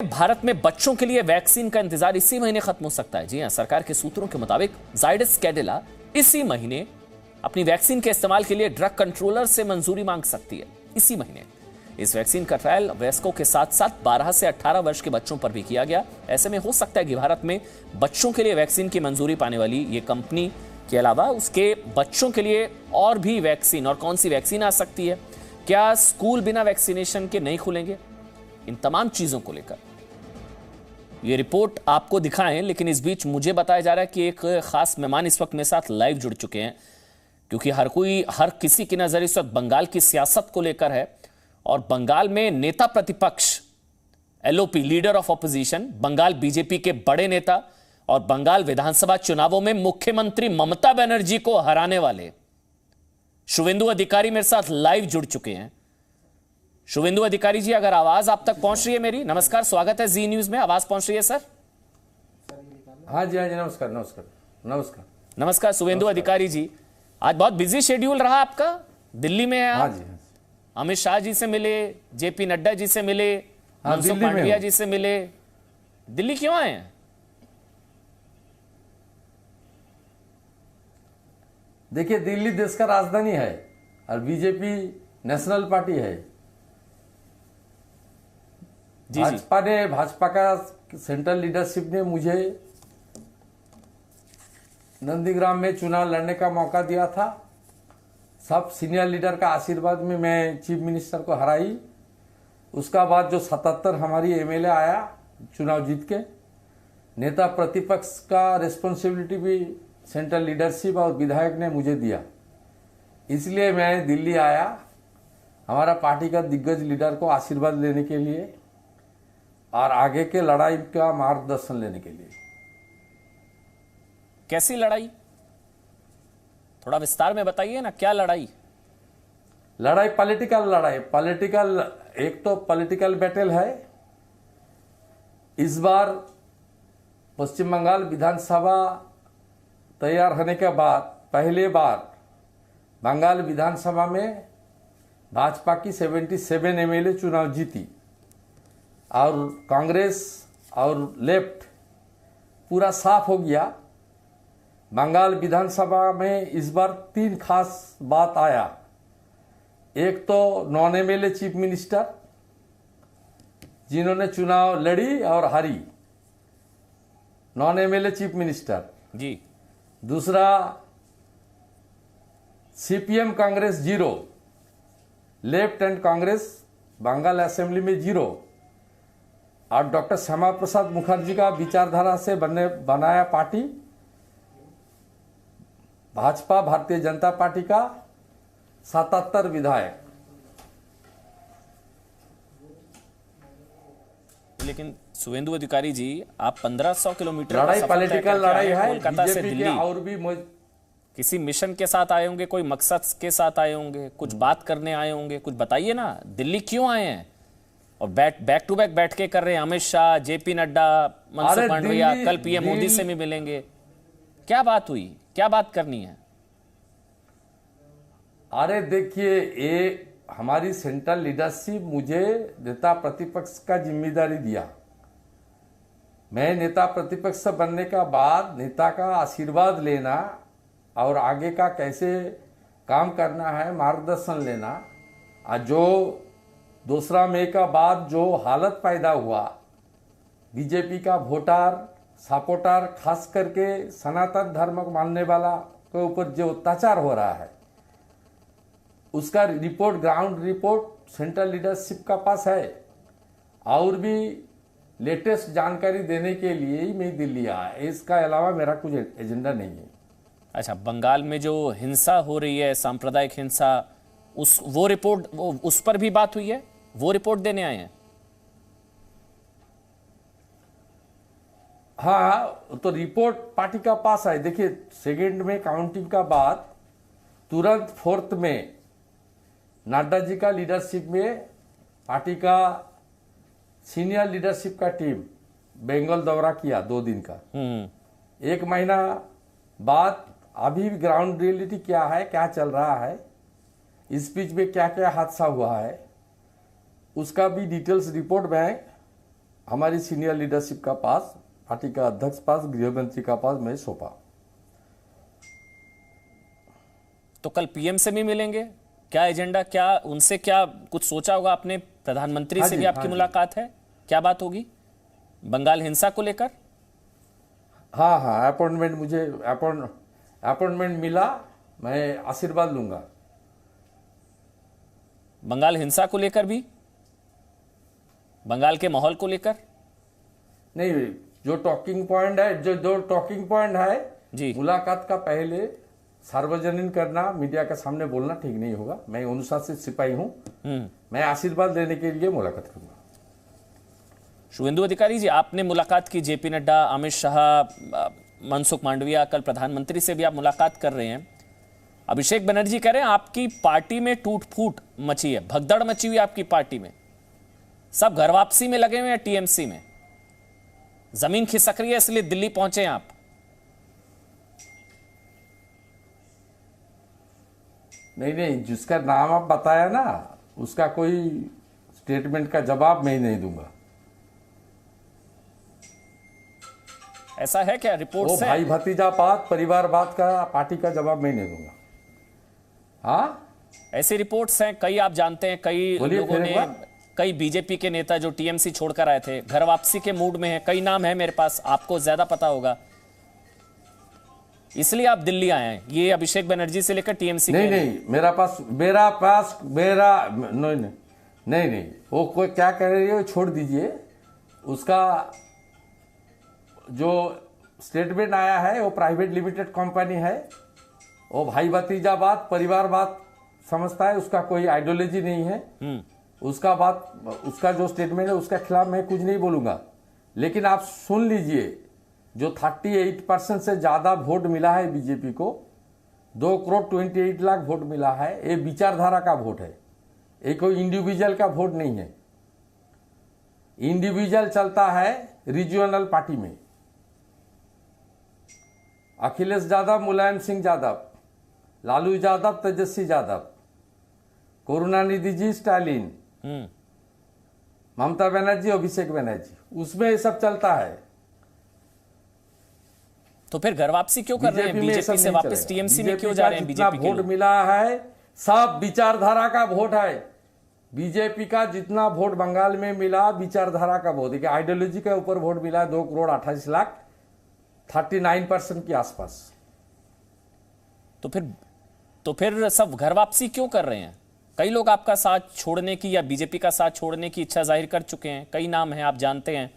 भारत में बच्चों के लिए वैक्सीन का इंतजार इसी महीने खत्म हो सकता है। जी हां, सरकार के सूत्रों के मुताबिक जायडस कैडिला इसी महीने अपनी वैक्सीन के इस्तेमाल के लिए ड्रग कंट्रोलर से मंजूरी मांग सकती है। इसी महीने इस वैक्सीन का ट्रायल वयस्कों के साथ साथ 12 से 18 वर्ष के बच्चों पर भी किया गया। ऐसे में हो सकता है कि भारत में बच्चों के लिए वैक्सीन की मंजूरी पाने वाली ये कंपनी के अलावा उसके बच्चों के लिए और भी वैक्सीन, और कौन सी वैक्सीन आ सकती है, क्या स्कूल बिना वैक्सीनेशन के नहीं खुलेंगे, इन तमाम चीजों को लेकर ये रिपोर्ट आपको दिखाएं। लेकिन इस बीच मुझे बताया जा रहा है कि एक खास मेहमान इस वक्त मेरे साथ लाइव जुड़ चुके हैं, क्योंकि हर किसी की नजर इस वक्त बंगाल की सियासत को लेकर है। और बंगाल में नेता प्रतिपक्ष LOP, leader of opposition, Bengal BJP के बड़े नेता और बंगाल विधानसभा चुनावों में मुख्यमंत्री ममता बनर्जी को हराने वाले शुवेंदु अधिकारी मेरे साथ लाइव जुड़ चुके हैं। शुवेंदु अधिकारी जी, अगर आवाज आप तक पहुंच रही है मेरी, नमस्कार, स्वागत है जी न्यूज में। आवाज पहुंच रही है सर? हाँ जी, हाँ जी, नमस्कार नमस्कार नमस्कार नमस्कार शुवेंदु अधिकारी जी, आज बहुत बिजी शेड्यूल रहा आपका, दिल्ली में है आप। हाँ जी, हाँ जी। अमित शाह जी से मिले, जेपी नड्डा जी से मिले, मनसुख मांडविया जी से मिले, दिल्ली क्यों आए हैं? देखिए, दिल्ली देश का राजधानी है और बीजेपी नेशनल पार्टी है। जी भाजपा का सेंट्रल लीडरशिप ने मुझे नंदीग्राम में चुनाव लड़ने का मौका दिया था। सब सीनियर लीडर का आशीर्वाद में मैं चीफ मिनिस्टर को हराई। उसका बाद जो 77 हमारी एमएलए आया चुनाव जीत के, नेता प्रतिपक्ष का रिस्पॉन्सिबिलिटी भी सेंट्रल लीडरशिप और विधायक ने मुझे दिया। इसलिए मैं दिल्ली आया हमारा पार्टी का दिग्गज लीडर को आशीर्वाद लेने के लिए और आगे के लड़ाई का मार्गदर्शन लेने के लिए। कैसी लड़ाई, थोड़ा विस्तार में बताइए ना, क्या लड़ाई? लड़ाई पॉलिटिकल लड़ाई, एक तो पॉलिटिकल बैटल है। इस बार पश्चिम बंगाल विधानसभा तैयार होने के बाद पहले बार बंगाल विधानसभा में भाजपा की 77 एमएलए चुनाव जीती और कांग्रेस और लेफ्ट पूरा साफ हो गया। बंगाल विधानसभा में इस बार 3 खास बात आया। एक तो नॉन एमएलए चीफ मिनिस्टर जिन्होंने चुनाव लड़ी और हारी, non MLA chief minister ji. दूसरा CPM Congress 0, left and Congress Bengal assembly में 0, और डॉक्टर श्यामा प्रसाद मुखर्जी का विचारधारा से बनाया पार्टी भाजपा, भारतीय जनता पार्टी का 77 विधायक। लेकिन शुवेंदु अधिकारी जी, आप 1500 किलोमीटर लड़ाई पॉलिटिकल लड़ाई है कोलकाता से बीजेपी दिल्ली, के और भी किसी मिशन के साथ आए होंगे, कोई मकसद के साथ आए होंगे, कुछ बात करने आए होंगे, कुछ बताइए ना, दिल्ली क्यों आए हैं? और बैक टू बैक बैठ के कर रहे हैं, अमित शाह, जेपी नड्डा, मनसुख मांडविया, कल पीएम मोदी से भी मिलेंगे। क्या बात हुई, क्या बात करनी है? अरे देखिए, ये हमारी सेंट्रल लीडरशिप मुझे नेता प्रतिपक्ष का जिम्मेदारी दिया। मैं नेता प्रतिपक्ष बनने का बाद नेता का आशीर्वाद लेना और आगे का कैसे काम करना है मार्गदर्शन लेना। और जो 2 मई का बाद जो हालत पैदा हुआ, बीजेपी का वोटर सपोर्टर खास करके सनातन धर्म को मानने वाला के ऊपर जो अत्याचार हो रहा है, उसका report, ground report central leadership का पास है। और भी लेटेस्ट जानकारी देने के लिए ही मैं दिल्ली आया, इसका अलावा मेरा कुछ एजेंडा नहीं है। अच्छा, बंगाल में जो हिंसा हो रही है, सांप्रदायिक हिंसा, उस पर भी बात हुई है, वो रिपोर्ट देने आए हैं? हाँ, तो रिपोर्ट पार्टी का पास है। देखिए, सेकेंड में काउंटिंग का बाद तुरंत 4th में नड्डा जी का लीडरशिप में पार्टी का सीनियर लीडरशिप का टीम बंगाल दौरा किया 2 दिन का। 1 महीना बाद अभी ग्राउंड रियलिटी क्या है, क्या चल रहा है, इस बीच में क्या क्या हादसा हुआ है, उसका भी डिटेल्स रिपोर्ट में हमारी सीनियर लीडरशिप का पास, पार्टी का अध्यक्ष पास, गृह मंत्री का पास मैं सौंपा। तो कल पीएम से भी मिलेंगे? क्या एजेंडा, क्या उनसे क्या कुछ सोचा होगा आपने? प्रधानमंत्री से भी आपकी मुलाकात है, क्या बात होगी बंगाल हिंसा को लेकर? हाँ हाँ, अपॉइंटमेंट मुझे अपॉइंटमेंट मिला, मैं आशीर्वाद लूंगा। बंगाल हिंसा को लेकर भी, बंगाल के माहौल को लेकर? नहीं, जो टॉकिंग पॉइंट है, जो टॉकिंग पॉइंट है जी, मुलाकात का पहले सार्वजनिक करना, मीडिया के सामने बोलना ठीक नहीं होगा। मैं अनुशासित सिपाही हूं, मैं आशीर्वाद लेने के लिए मुलाकात करूंगा। शुभेंदु अधिकारी जी, आपने मुलाकात की जेपी नड्डा, अमित शाह, मनसुख मांडविया, कल प्रधानमंत्री से भी आप मुलाकात कर रहे हैं। अभिषेक बनर्जी कह रहे हैं आपकी पार्टी में टूट फूट मची है, भगदड़ मची हुई है आपकी पार्टी में, सब घर वापसी में लगे हुए हैं, टीएमसी में जमीन खिसक रही है, इसलिए दिल्ली पहुंचे हैं आप। नहीं, जिसका नाम आप बताया ना, उसका कोई स्टेटमेंट का जवाब मैं नहीं दूंगा। ऐसा है क्या? रिपोर्ट वो से भाई भतीजावाद, परिवारवाद का, पार्टी का जवाब मैं नहीं दूंगा। हाँ, ऐसी रिपोर्ट्स हैं, कई आप जानते हैं, कई लोगों ने, कई बीजेपी के नेता जो टीएमसी छोड़कर आए थे घर वापसी के मूड में हैं। कई नाम है मेरे पास, आपको ज्यादा पता होगा, इसलिए आप दिल्ली आए हैं। ये अभिषेक बनर्जी से लेकर टीएमसी नहीं नहीं, नहीं, वो कोई क्या कह रही है छोड़ दीजिए। उसका जो स्टेटमेंट आया है वो प्राइवेट लिमिटेड कंपनी है, वो भाई भतीजावाद, परिवारवाद समझता है, उसका कोई आइडियोलॉजी नहीं है। उसका जो स्टेटमेंट है उसका खिलाफ मैं कुछ नहीं बोलूंगा। लेकिन आप सुन लीजिए, जो 38% से ज्यादा वोट मिला है बीजेपी को, 2,28,00,000 वोट मिला है, ये विचारधारा का वोट है, ये कोई इंडिविजुअल का वोट नहीं है। इंडिविजुअल चलता है रीजनल पार्टी में। अखिलेश यादव, मुलायम सिंह यादव, लालू यादव, तेजस्वी यादव, करुणानिधि जी, स्टालिन, ममता बनर्जी, अभिषेक बनर्जी, उसमें ये सब चलता है। तो फिर घर वापसी क्यों कर रहे हैं? बीजेपी से वापस टीएमसी में क्यों जा रहे हैं? जितना बीजेपी वोट मिला है सब विचारधारा का वोट है। बीजेपी का जितना वोट बंगाल में मिला विचारधारा का वोट है, आइडियोलॉजी के ऊपर वोट मिला है 2,28,00,000, 39% के आसपास। तो फिर सब घर वापसी क्यों कर रहे हैं? कई लोग आपका साथ छोड़ने की या बीजेपी का साथ छोड़ने की इच्छा जाहिर कर चुके हैं। कई नाम हैं, आप जानते हैं,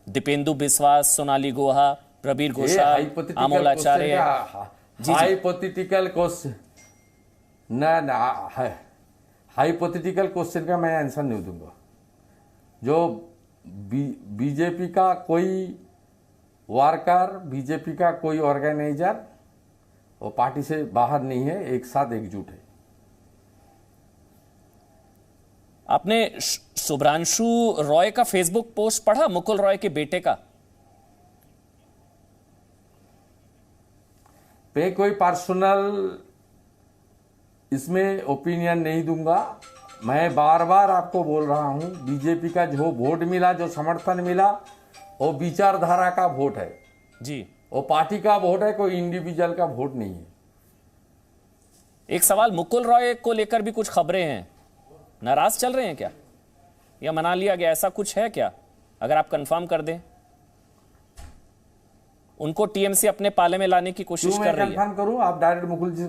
दीपेंदु बिस्वास, सोनाली गुहा, प्रबीर घोषाल, अमोल आचार्य। हाइपोथेटिकल क्वेश्चन ना, हाइपोथेटिकल क्वेश्चन का मैं आंसर नहीं दूंगा। जो बीजेपी का कोई वर्कर, बीजेपी का कोई ऑर्गेनाइजर वो पार्टी से बाहर नहीं है, एक साथ एकजुट है। आपने शुभ्रांशु रॉय का फेसबुक पोस्ट पढ़ा, मुकुल रॉय के बेटे का? मैं कोई पर्सनल इसमें ओपिनियन नहीं दूंगा। मैं बार बार आपको बोल रहा हूं, बीजेपी का जो वोट मिला, जो समर्थन मिला, वो विचारधारा का वोट है जी, वो पार्टी का वोट है, कोई इंडिविजुअल का वोट नहीं है। एक सवाल, मुकुल रॉय को लेकर भी कुछ खबरें हैं, नाराज चल रहे हैं क्या, या मना लिया गया, ऐसा कुछ है क्या? अगर आप कंफर्म कर दें। उनको टीएमसी अपने पाले में लाने की कोशिश कर रही है। कंफर्म करूं? आप डायरेक्ट मुकुल जी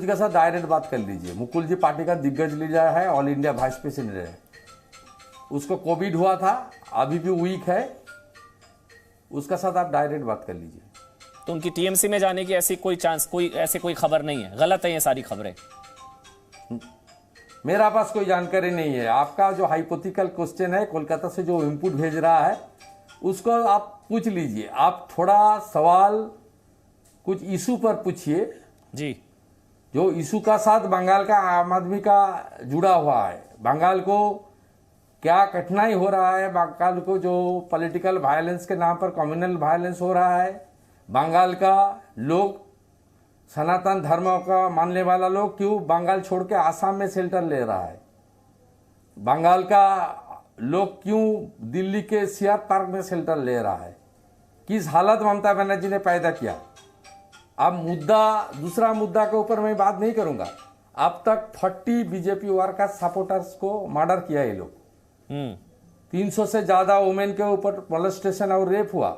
के साथ डायरेक्ट बात कर लीजिए। मुकुल जी पार्टी का दिग्गज लीडर है, ऑल इंडिया वाइस प्रेसिडेंट है। उसको कोविड हुआ था, अभी भी वीक है, उसका साथ आप डायरेक्ट बात कर लीजिए। तो उनकी टीएमसी में जाने की ऐसी कोई चांस, कोई खबर नहीं है? गलत है ये सारी खबरें? मेरा पास कोई जानकारी नहीं है। आपका जो हाइपोथेटिकल क्वेश्चन है, कोलकाता से जो इनपुट भेज रहा है उसको आप पूछ लीजिए। आप थोड़ा सवाल कुछ इशू पर पूछिए जी, जो इशू का साथ बंगाल का आम आदमी का जुड़ा हुआ है। बंगाल को क्या कठिनाई हो रहा है, बंगाल को जो पॉलिटिकल वायलेंस के नाम पर कम्युनल वायलेंस हो रहा है, बंगाल का लोग, सनातन धर्म का मानने वाला लोग क्यों बंगाल छोड़ के आसाम में शेल्टर ले रहा है, बंगाल का लोग क्यों दिल्ली के सीआर पार्क में शेल्टर ले रहा है, किस हालत ममता बनर्जी ने पैदा किया। अब दूसरा मुद्दा के ऊपर मैं बात नहीं करूंगा। अब तक 40 बीजेपी वर्कर्स सपोर्टर्स को मर्डर किया ये लोग। 300 से ज्यादा वुमेन के ऊपर मोलेस्टेशन और रेप हुआ।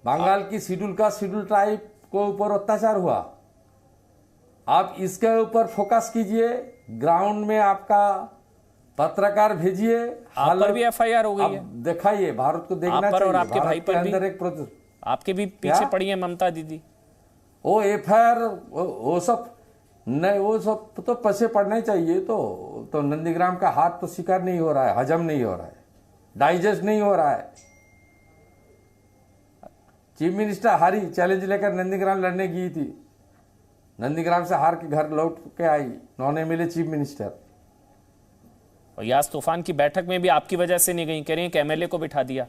बंगाल की शेड्यूल ट्राइब को ऊपर अत्याचार हुआ। आप इसके ऊपर फोकस कीजिए, ग्राउंड में आपका पत्रकार भेजिए। आप पर भी एफआईआर हो गई है, दिखाइए, भारत को देखना आप पर चाहिए। और आपके भाई पर अंदर भी, एक आपके भी पीछे पड़ी है ममता दीदी। वो एफआईआर वो सब नहीं, वो सब तो पीछे पड़ना ही चाहिए। तो नंदीग्राम का हाथ तो शिकार नहीं हो रहा है, हजम नहीं हो रहा है, डाइजेस्ट नहीं हो रहा है। चीफ मिनिस्टर हारी, चैलेंज लेकर नंदीग्राम लड़ने गई थी, नंदीग्राम से हार के घर लौट के आई, नॉन एमएलए चीफ मिनिस्टर। और यास तूफान की बैठक में भी आपकी वजह से नहीं गई, कह रही हैं कि एमएलए को बिठा दिया।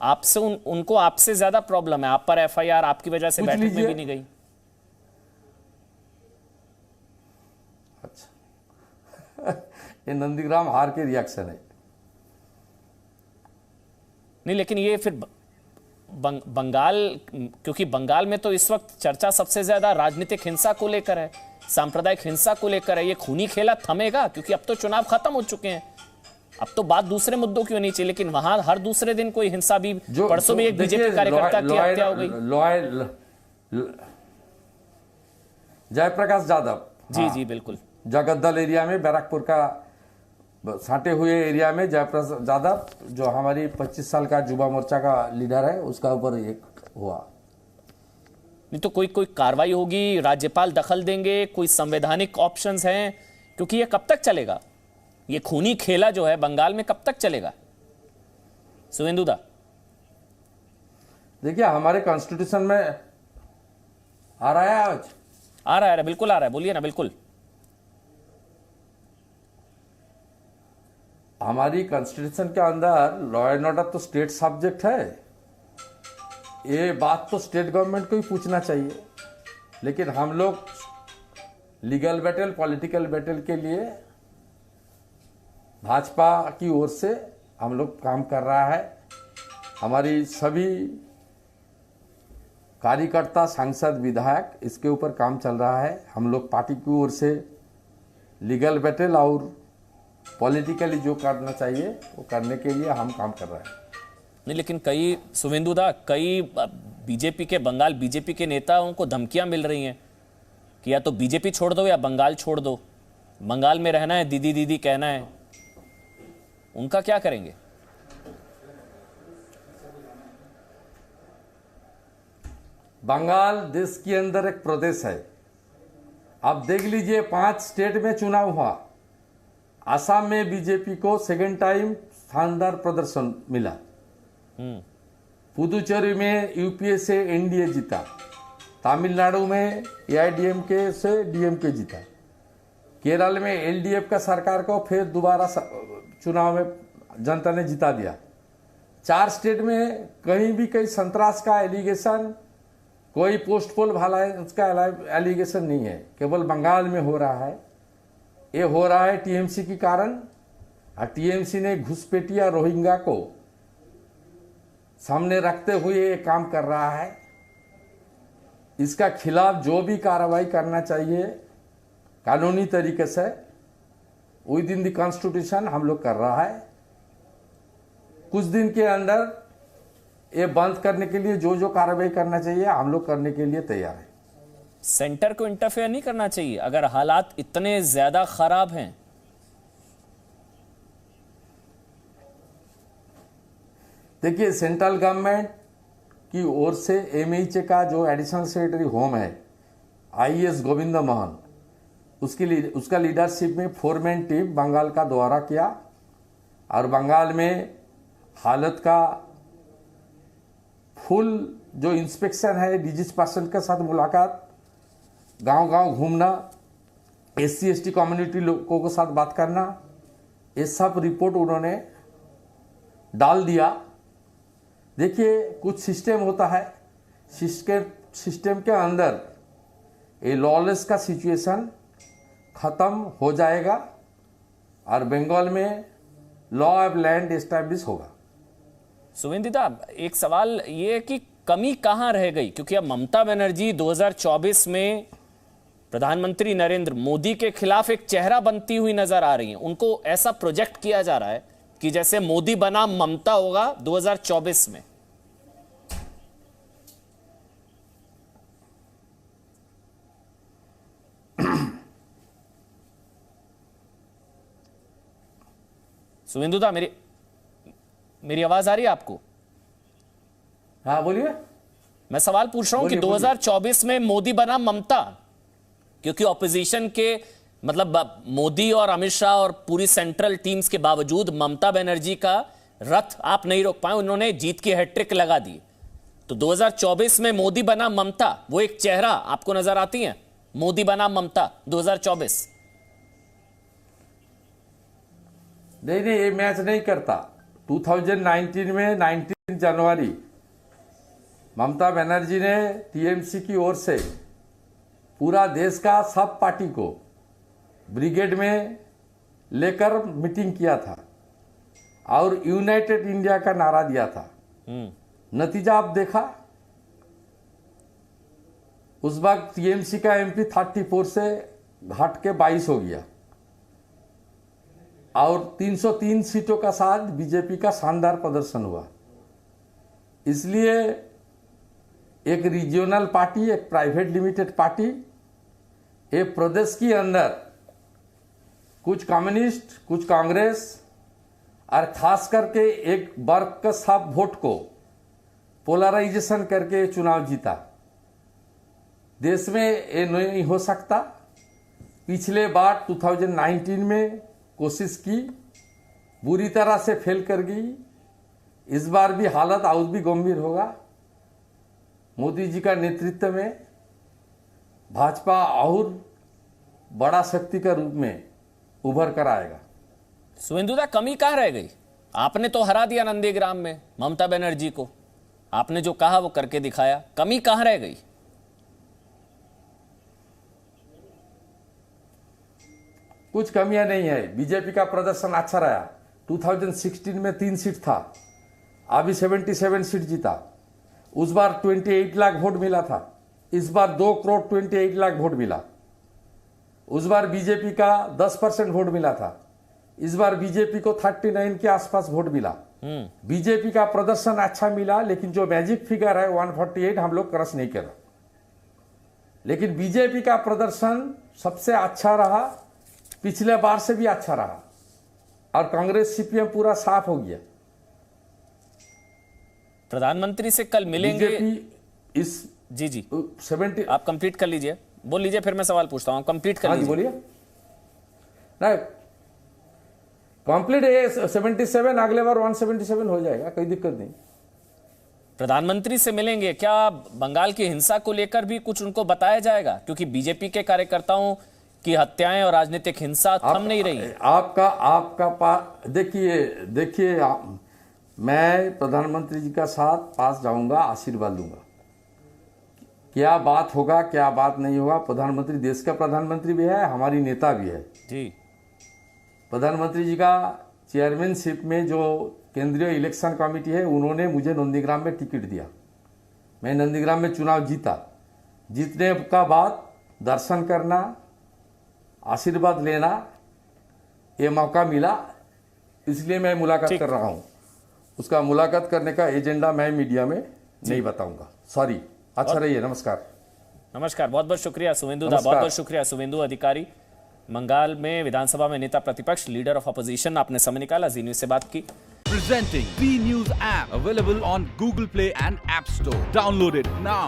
आपसे उनको आपसे ज्यादा प्रॉब्लम है, आप पर एफआईआर, आपकी वजह से बैठक में भी नहीं गई। अच्छा ये नंदीग्राम हार के रिएक्शन है। नहीं, लेकिन ये फिर बंगाल, क्योंकि बंगाल में तो इस वक्त चर्चा सबसे ज्यादा राजनीतिक हिंसा को लेकर है, सांप्रदायिक हिंसा को लेकर है। ये खूनी खेला थमेगा? क्योंकि अब तो चुनाव खत्म हो चुके हैं, अब तो बात दूसरे मुद्दों की होनी चाहिए। लेकिन वहां हर दूसरे दिन कोई हिंसा भी, परसों भी एक बीजेपी कार्यकर्ता की हत्या हो गई। जयप्रकाश यादव, जी जी बिल्कुल, जगद्दल एरिया में, बैरकपुर का साटे हुए एरिया में जयप्रकाश यादव, जो हमारी 25 साल का युवा मोर्चा का लीडर है, उसका ऊपर एक हुआ। नहीं तो कोई कार्रवाई होगी, राज्यपाल दखल देंगे, कोई संवैधानिक ऑप्शंस हैं? क्योंकि ये कब तक चलेगा, ये खूनी खेला जो है बंगाल में कब तक चलेगा? सुवेंदु दा, देखिए हमारे कॉन्स्टिट्यूशन में आ रहा है, आज आ रहा है, बिल्कुल आ रहा है, बोलिए ना। बिल्कुल, हमारी कॉन्स्टिट्यूशन के अंदर लॉ एंड ऑर्डर तो स्टेट सब्जेक्ट है, ये बात तो स्टेट गवर्नमेंट को ही पूछना चाहिए। लेकिन हम लोग लीगल बैटल, पॉलिटिकल बैटल के लिए भाजपा की ओर से हम लोग काम कर रहा है। हमारी सभी कार्यकर्ता, सांसद, विधायक इसके ऊपर काम चल रहा है। हम लोग पार्टी की ओर से लीगल बैटल और पॉलिटिकली जो करना चाहिए वो करने के लिए हम काम कर रहे हैं। नहीं, लेकिन कई, सुवेंदु दा, कई बीजेपी के, बंगाल बीजेपी के नेताओं को धमकियां मिल रही हैं कि या तो बीजेपी छोड़ दो या बंगाल छोड़ दो, बंगाल में रहना है, दीदी दीदी कहना है। उनका क्या करेंगे? बंगाल देश के अंदर एक प्रदेश है। आप देख लीजिए, 5 स्टेट में चुनाव हुआ। असम में बीजेपी को सेकेंड टाइम शानदार प्रदर्शन मिला। पुदुचेरी में यूपीए से एनडीए जीता। तमिलनाडु में एआईडीएमके से डीएमके जीता। केरल में एलडीएफ का सरकार को फिर दोबारा चुनाव में जनता ने जिता दिया। 4 स्टेट में कहीं भी कोई संतरास का एलिगेशन, कोई पोस्ट पोल वायलेंस का एलिगेशन नहीं है। केवल बंगाल में हो रहा है। ये हो रहा है टीएमसी के कारण। और टीएमसी ने घुसपैठिया रोहिंग्या को सामने रखते हुए ये काम कर रहा है। इसका खिलाफ जो भी कार्रवाई करना चाहिए कानूनी तरीके से, विद इन द कॉन्स्टिट्यूशन, हम लोग कर रहा है। कुछ दिन के अंदर ये बंद करने के लिए जो जो कार्रवाई करना चाहिए हम लोग करने के लिए तैयार है। सेंटर को इंटरफेयर नहीं करना चाहिए अगर हालात इतने ज्यादा खराब हैं? देखिए, सेंट्रल गवर्नमेंट की ओर से एमएचए का जो एडिशनल सेक्रेटरी होम है, आईएएस गोविंद मोहन, उसका लीडरशिप में 4 मैन टीम बंगाल का दौरा किया और बंगाल में हालत का फुल जो इंस्पेक्शन है, डिजीज पर्सन के साथ मुलाकात, गांव-गांव घूमना, SC/ST कम्युनिटी लोगों के साथ बात करना, ये सब रिपोर्ट उन्होंने डाल दिया। देखिए, कुछ सिस्टम होता है, सिस्टम के अंदर ये लॉलेस का सिचुएशन खत्म हो जाएगा और बंगाल में लॉ ऑफ लैंड एस्टैब्लिश होगा। सुवेंदुदा, एक सवाल ये है कि कमी कहां रह गई, क्योंकि अब ममता बनर्जी 2024 में प्रधानमंत्री नरेंद्र मोदी के खिलाफ एक चेहरा बनती हुई नजर आ रही हैं। उनको ऐसा प्रोजेक्ट किया जा रहा है कि जैसे मोदी बना ममता होगा 2024 में। सुवेंदुदा, मेरी आवाज आ रही है आपको? हाँ बोलिए। मैं सवाल पूछ रहा हूं कि 2024 में मोदी बना ममता, क्योंकि ऑपोजिशन के मतलब मोदी और अमित शाह और पूरी सेंट्रल टीम्स के बावजूद ममता बनर्जी का रथ आप नहीं रोक पाए, उन्होंने जीत की हैट्रिक लगा दी। तो 2024 में मोदी बना ममता, वो एक चेहरा आपको नजर आती है? मोदी बना ममता 2024? नहीं, ये मैच नहीं करता। 2019 में 19 जनवरी ममता बनर्जी ने टीएमसी की ओर से पूरा देश का सब पार्टी को ब्रिगेड में लेकर मीटिंग किया था और यूनाइटेड इंडिया का नारा दिया था। नतीजा आप देखा, उस वक्त टीएमसी का एमपी 34 से घट के 22 हो गया और 303 सीटों का साथ बीजेपी का शानदार प्रदर्शन हुआ। इसलिए एक रीजनल पार्टी, एक प्राइवेट लिमिटेड पार्टी, एक प्रदेश के अंदर कुछ कम्युनिस्ट, कुछ कांग्रेस और खास करके एक वर्ग का सब वोट को पोलराइजेशन करके चुनाव जीता। देश में ये नहीं हो सकता। पिछले बार 2019 में कोशिश की, बुरी तरह से फेल कर गई। इस बार भी हालत और भी गंभीर होगा। मोदी जी का नेतृत्व में भाजपा और बड़ा शक्ति का रूप में उभर कर आएगा। सुवेंदुदा, कमी कहां रह गई? आपने तो हरा दिया नंदीग्राम में ममता बनर्जी को, आपने जो कहा वो करके दिखाया, कमी कहां रह गई? कुछ कमियां नहीं है। बीजेपी का प्रदर्शन अच्छा रहा। 2016 में 3 सीट था, अभी 77 सीट जीता। उस बार 28 लाख वोट मिला था, इस बार 2 करोड़ 28 लाख वोट मिला। उस बार बीजेपी का 10% वोट मिला था, इस बार बीजेपी को 39 के आसपास वोट मिला। बीजेपी का प्रदर्शन अच्छा मिला, लेकिन जो मैजिक फिगर है 148 हम लोग क्रॉस नहीं कर। लेकिन बीजेपी का प्रदर्शन सबसे अच्छा रहा, पिछले बार से भी अच्छा रहा और कांग्रेस सीपीएम पूरा साफ हो गया। प्रधानमंत्री से कल मिलेंगे इस जी 70। आप कंप्लीट कर लीजिए, बोल लीजिए, फिर मैं सवाल पूछता हूं। कंप्लीट कर लीजिए। बोलिए ना, कंप्लीट 77, अगले बार 177 हो जाएगा, कोई दिक्कत नहीं। प्रधानमंत्री से मिलेंगे, क्या बंगाल की हिंसा को लेकर भी कुछ उनको बताया जाएगा? क्योंकि बीजेपी के कार्यकर्ताओं की हत्याएं और राजनीतिक हिंसा थम नहीं रही है। आपका देखिए मैं प्रधानमंत्री जी का साथ पास जाऊंगा, आशीर्वाद लूंगा। क्या बात होगा, क्या बात नहीं होगा, प्रधानमंत्री देश का प्रधानमंत्री भी है, हमारी नेता भी है जी। प्रधानमंत्री जी का चेयरमैनशिप में जो केंद्रीय इलेक्शन कमेटी है, उन्होंने मुझे नंदीग्राम में टिकट दिया। मैं नंदीग्राम में चुनाव जीता। जीतने का बाद दर्शन करना, आशीर्वाद लेना, ये मौका मिला, इसलिए मैं मुलाकात कर रहा हूं। उसका मुलाकात करने का एजेंडा मैं मीडिया में नहीं बताऊंगा, सॉरी। अच्छा रहिए, नमस्कार। नमस्कार, बहुत बहुत शुक्रिया सुवेंदुदा, बहुत बहुत शुक्रिया सुवेंदु अधिकारी। बंगाल में विधानसभा में नेता प्रतिपक्ष, लीडर ऑफ अपोजिशन, आपने समय निकाला, जी न्यूज से बात की। Presenting V News app, available on Google Play and App Store. Download it now.